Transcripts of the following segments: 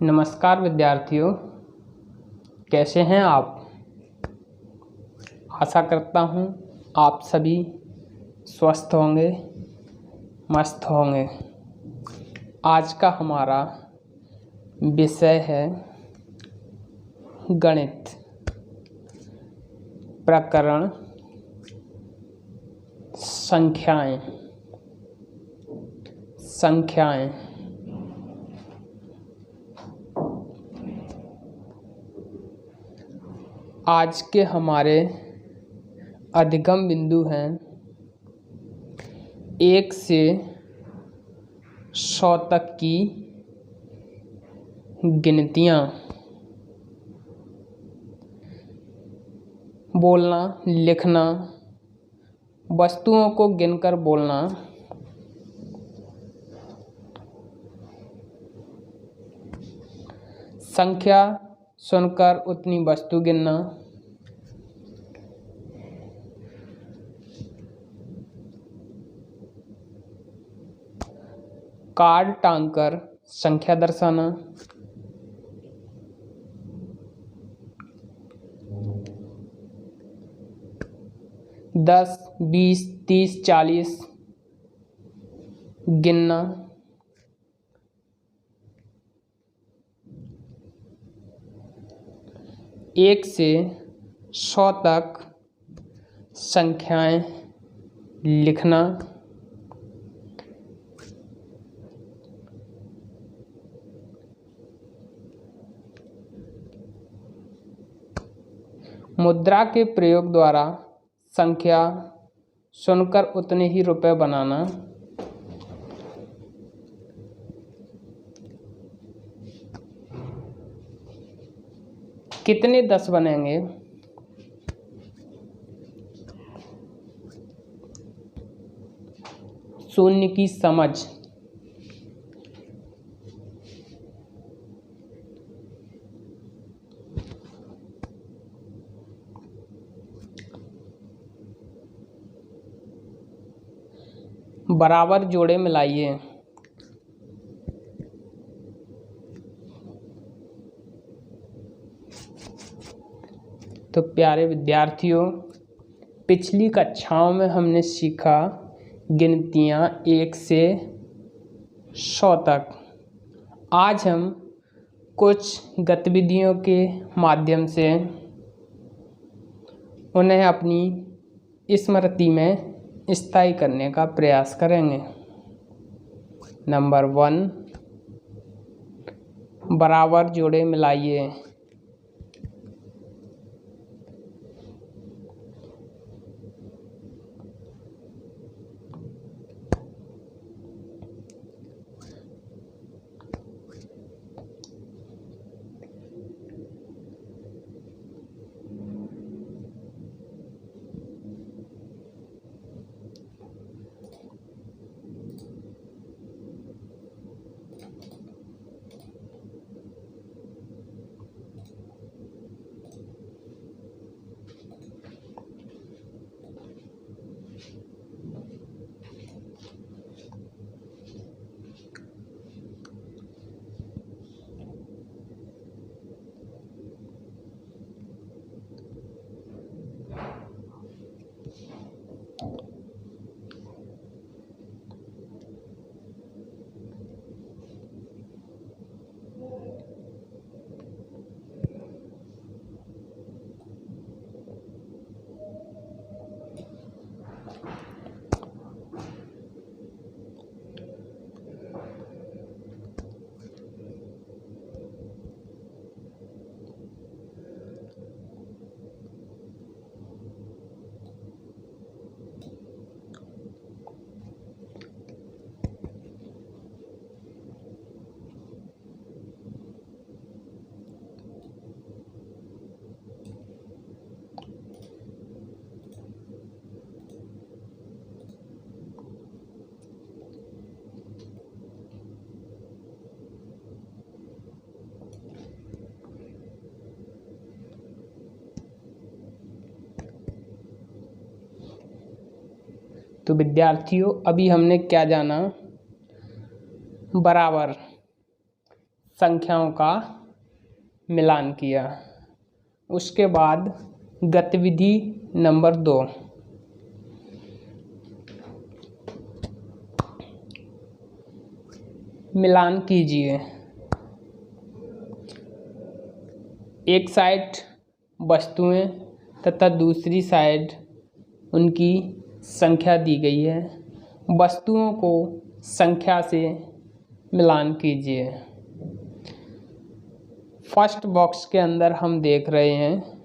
नमस्कार विद्यार्थियों, कैसे हैं आप। आशा करता हूं आप सभी स्वस्थ होंगे, मस्त होंगे। आज का हमारा विषय है गणित, प्रकरण संख्याएं। आज के हमारे अधिगम बिंदु हैं 1 से 100 तक की गिनतियाँ। बोलना, लिखना, वस्तुओं को गिनकर बोलना, संख्या सुनकर उतनी वस्तु गिनना, कार्ड टांगकर संख्या दर्शाना, दस, 20, 30, 40 गिनना, एक से 100 तक संख्याएं लिखना, मुद्रा के प्रयोग द्वारा संख्या सुनकर उतने ही रुपए बनाना, कितने 10 बनेंगे, शून्य की समझ, बराबर जोड़े मिलाइए, तो प्यारे विद्यार्थियों, पिछली कक्षाओं में हमने सीखा गिनतियाँ 1 से 100 तक। आज हम कुछ गतिविधियों के माध्यम से उन्हें अपनी स्मृति में स्थायी करने का प्रयास करेंगे। नंबर 1, बराबर जोड़े मिलाइए। तो विद्यार्थियों, अभी हमने क्या जाना, बराबर संख्याओं का मिलान किया। उसके बाद गतिविधि नंबर 2, मिलान कीजिए। एक साइड वस्तुएं तथा दूसरी साइड उनकी संख्या दी गई है। वस्तुओं को संख्या से मिलान कीजिए। फर्स्ट बॉक्स के अंदर हम देख रहे हैं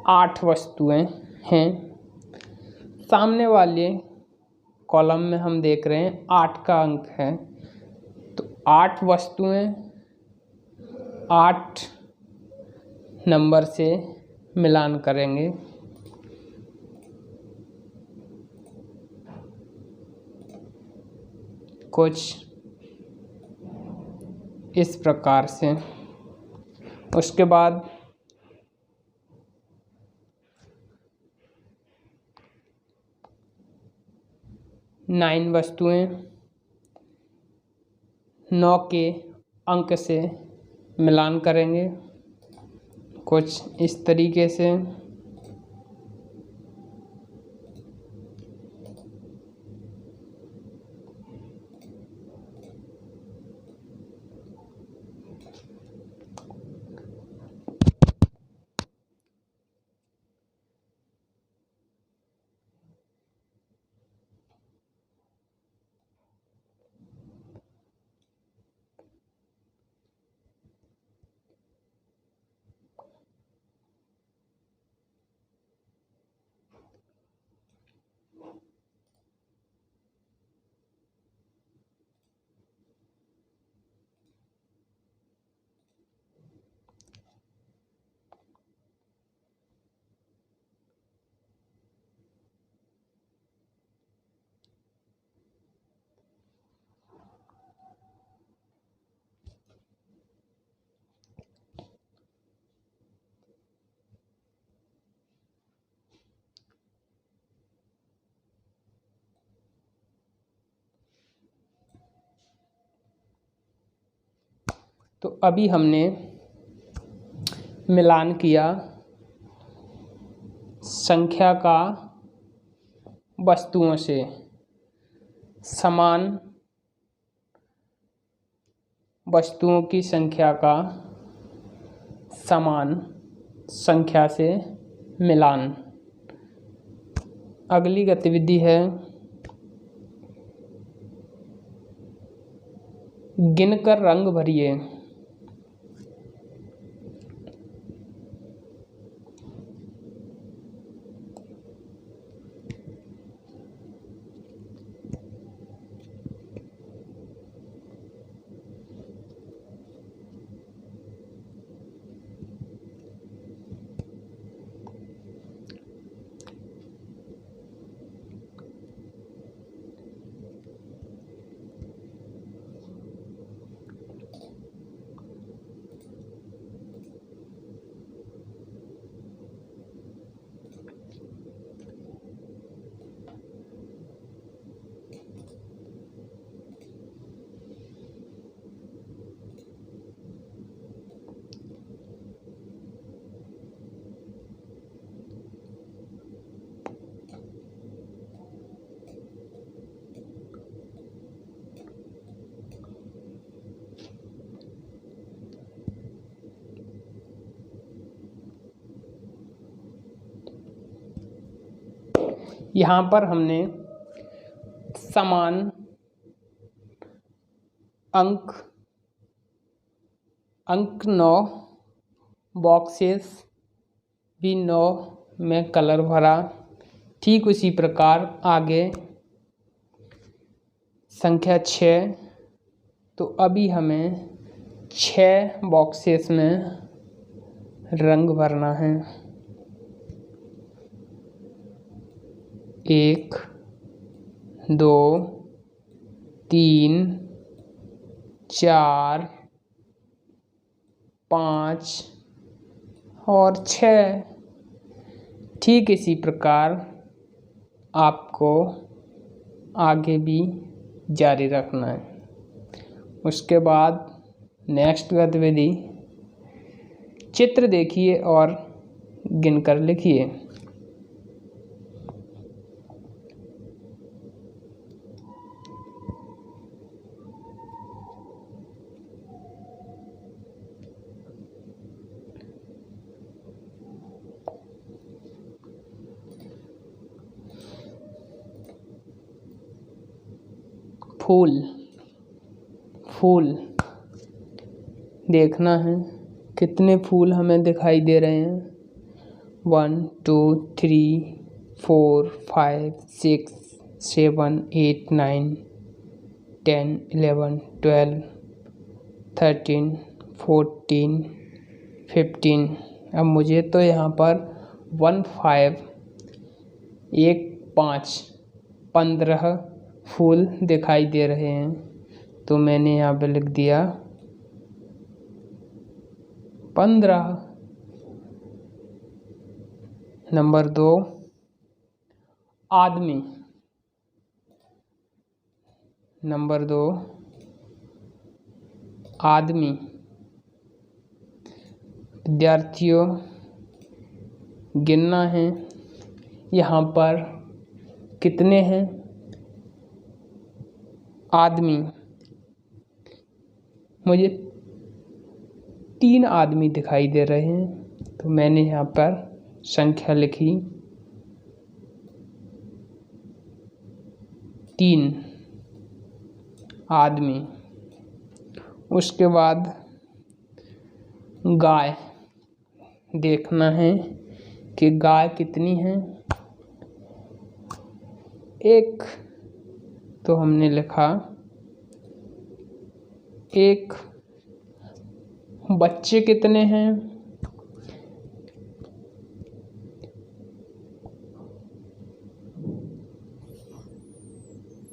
8 वस्तुएं हैं। सामने वाले कॉलम में हम देख रहे हैं 8 का अंक है, तो 8 वस्तुएं 8 नंबर से मिलान करेंगे। कुछ इस प्रकार से। उसके बाद 9 वस्तुएं 9 के अंक से मिलान करेंगे, कुछ इस तरीके से। तो अभी हमने मिलान किया संख्या का वस्तुओं से। समान वस्तुओं की संख्या का समान संख्या से मिलान। अगली गतिविधि है गिनकर रंग भरिए। यहाँ पर हमने समान अंक 9 बॉक्सेस भी 9 में कलर भरा। ठीक उसी प्रकार आगे संख्या 6, तो अभी हमें 6 बॉक्सेस में रंग भरना है। 1 2 3 4 5 और 6। ठीक इसी प्रकार आपको आगे भी जारी रखना है। उसके बाद नेक्स्ट गतिविधि, चित्र देखिए और गिनकर लिखिए। फूल, फूल देखना है कितने फूल हमें दिखाई दे रहे हैं। 1 2 3 4 5 6 7 8 9 10 11 12 13 14 15। अब मुझे तो यहाँ पर 1 5 1 5 15 फूल दिखाई दे रहे हैं, तो मैंने यहाँ पे लिख दिया 15। नंबर 2, आदमी। नंबर 2, आदमी। विद्यार्थियों, गिनना है यहाँ पर कितने हैं आदमी। मुझे 3 आदमी दिखाई दे रहे हैं, तो मैंने यहाँ पर संख्या लिखी 3 आदमी। उसके बाद गाय देखना है कि गाय कितनी है। 1, तो हमने लिखा 1। बच्चे कितने हैं?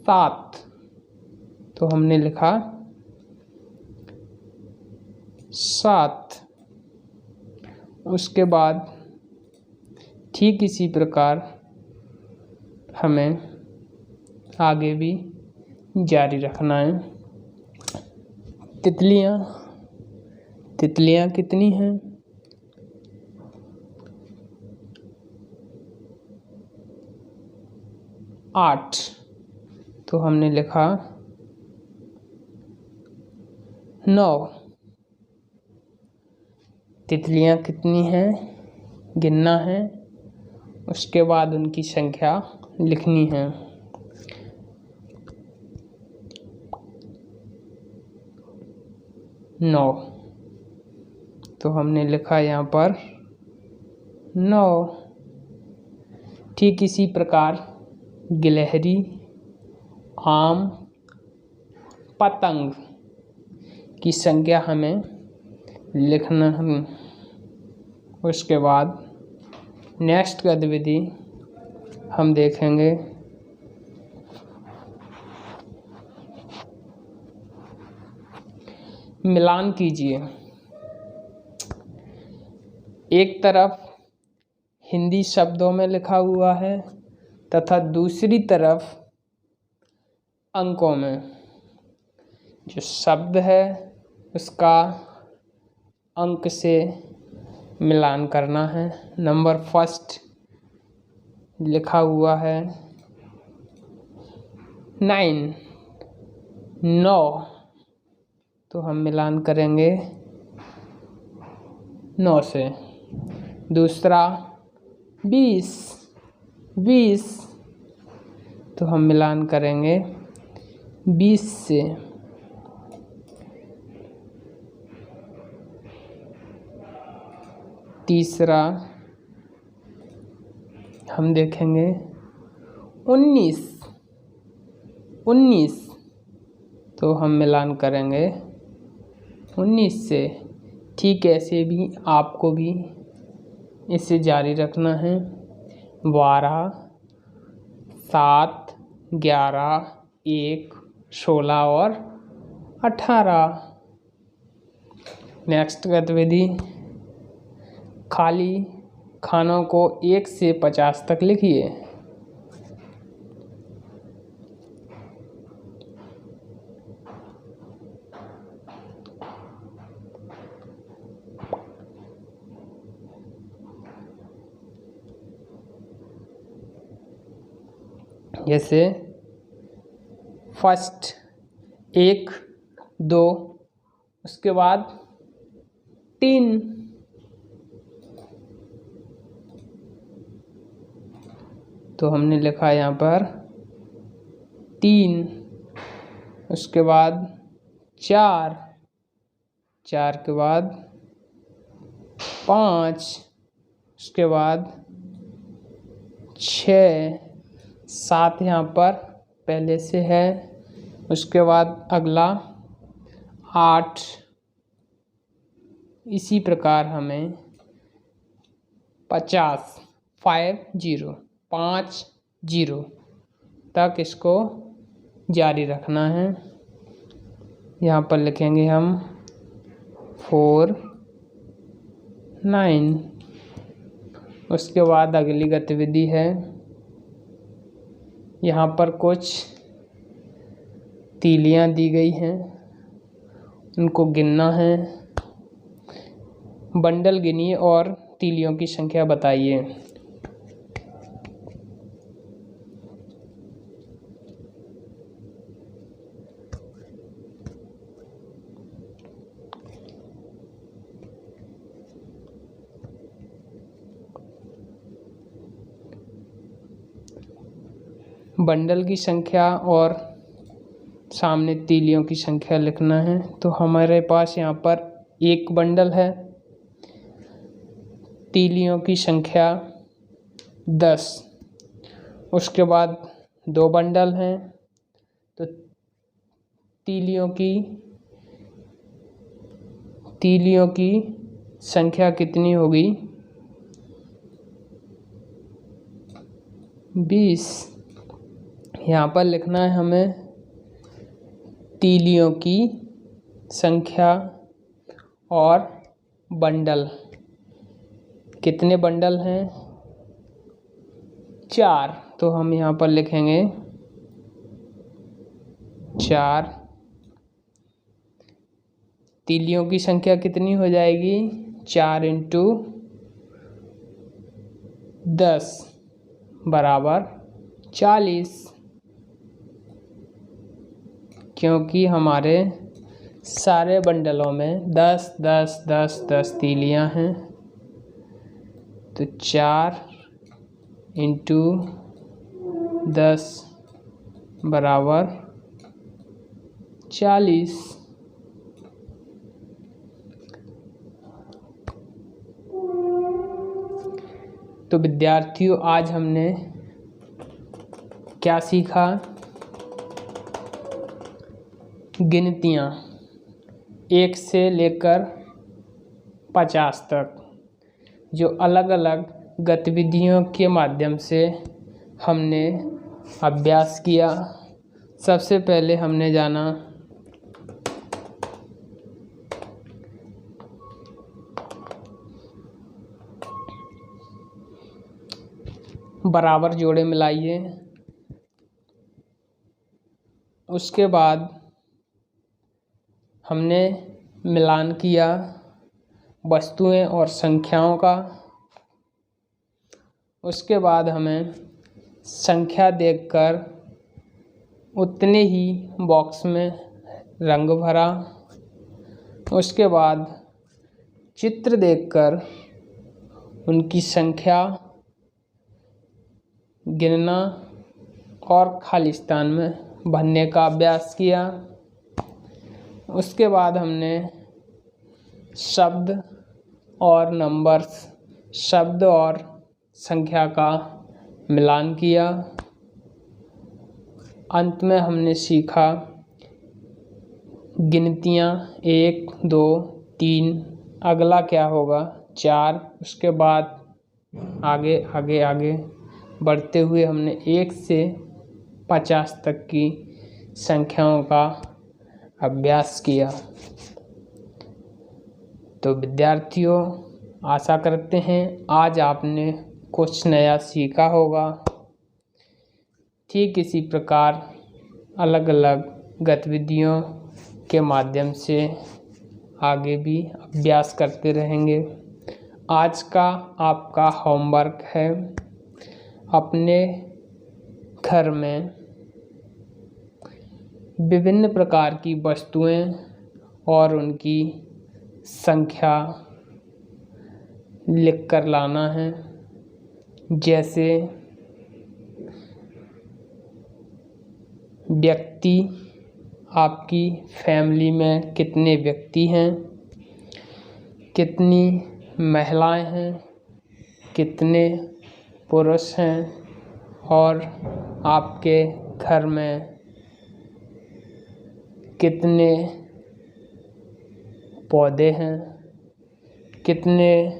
7, तो हमने लिखा 7। उसके बाद ठीक इसी प्रकार हमें आगे भी जारी रखना है। तितलियाँ, तितलियाँ कितनी हैं? 8, तो हमने लिखा 9। तितलियाँ कितनी हैं गिनना है, उसके बाद उनकी संख्या लिखनी है। 9, तो हमने लिखा यहाँ पर 9। ठीक इसी प्रकार गिलहरी, आम, पतंग की संख्या हमें लिखना है। उसके बाद नेक्स्ट गतिविधि हम देखेंगे मिलान कीजिए। एक तरफ हिंदी शब्दों में लिखा हुआ है तथा दूसरी तरफ अंकों में। जो शब्द है उसका अंक से मिलान करना है। नंबर फर्स्ट लिखा हुआ है 9, 9, तो हम मिलान करेंगे 9 से। दूसरा 20, 20, तो हम मिलान करेंगे 20 से। तीसरा हम देखेंगे 19, 19, तो हम मिलान करेंगे 19 से। ठीक ऐसे भी आपको भी इसे जारी रखना है। 12, 7, 11, 1, 16 और 18। नेक्स्ट गतिविधि, खाली खानों को 1 से 50 तक लिखिए। जैसे फर्स्ट 1 2, उसके बाद 3, तो हमने लिखा यहाँ पर 3, उसके बाद 4, 4 के बाद 5, उसके बाद 6, 7 यहाँ पर पहले से है, उसके बाद अगला 8। इसी प्रकार हमें 50 50 तक इसको जारी रखना है। यहाँ पर लिखेंगे हम 4 9। उसके बाद अगली गतिविधि है, यहाँ पर कुछ तीलियाँ दी गई हैं, उनको गिनना है। बंडल गिनिए और तीलियों की संख्या बताइए। बंडल की संख्या और सामने तीलियों की संख्या लिखना है। तो हमारे पास यहाँ पर एक बंडल है, तीलियों की संख्या 10। उसके बाद 2 बंडल हैं, तो तीलियों की संख्या कितनी होगी? 20। यहाँ पर लिखना है हमें तीलियों की संख्या और बंडल। कितने बंडल हैं? 4। तो हम यहाँ पर लिखेंगे 4। तीलियों की संख्या कितनी हो जाएगी? 4 × 10 बराबर 40, क्योंकि हमारे सारे बंडलों में 10 10 10 10 तीलियाँ हैं। तो 4 × 10 बराबर 40। तो विद्यार्थियों, आज हमने क्या सीखा? गिनतियाँ 1 से लेकर 50 तक, जो अलग अलग गतिविधियों के माध्यम से हमने अभ्यास किया। सबसे पहले हमने जाना बराबर जोड़े मिलाइए। उसके बाद हमने मिलान किया वस्तुएं और संख्याओं का। उसके बाद हमें संख्या देखकर उतने ही बॉक्स में रंग भरा। उसके बाद चित्र देखकर उनकी संख्या गिनना और खाली स्थान में भरने का अभ्यास किया। उसके बाद हमने शब्द और नंबर्स, शब्द और संख्या का मिलान किया। अंत में हमने सीखा गिनतियाँ 1 2 3, अगला क्या होगा 4। उसके बाद आगे आगे आगे बढ़ते हुए हमने 1 से 50 तक की संख्याओं का अभ्यास किया। तो विद्यार्थियों, आशा करते हैं आज आपने कुछ नया सीखा होगा। ठीक इसी प्रकार अलग अलग गतिविधियों के माध्यम से आगे भी अभ्यास करते रहेंगे। आज का आपका होमवर्क है, अपने घर में विभिन्न प्रकार की वस्तुएं और उनकी संख्या लिख कर लाना है। जैसे व्यक्ति, आपकी फैमिली में कितने व्यक्ति हैं, कितनी महिलाएं हैं, कितने पुरुष हैं और आपके घर में कितने पौधे हैं, कितने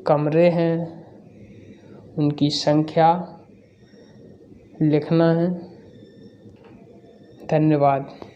कमरे हैं, उनकी संख्या लिखना है। धन्यवाद।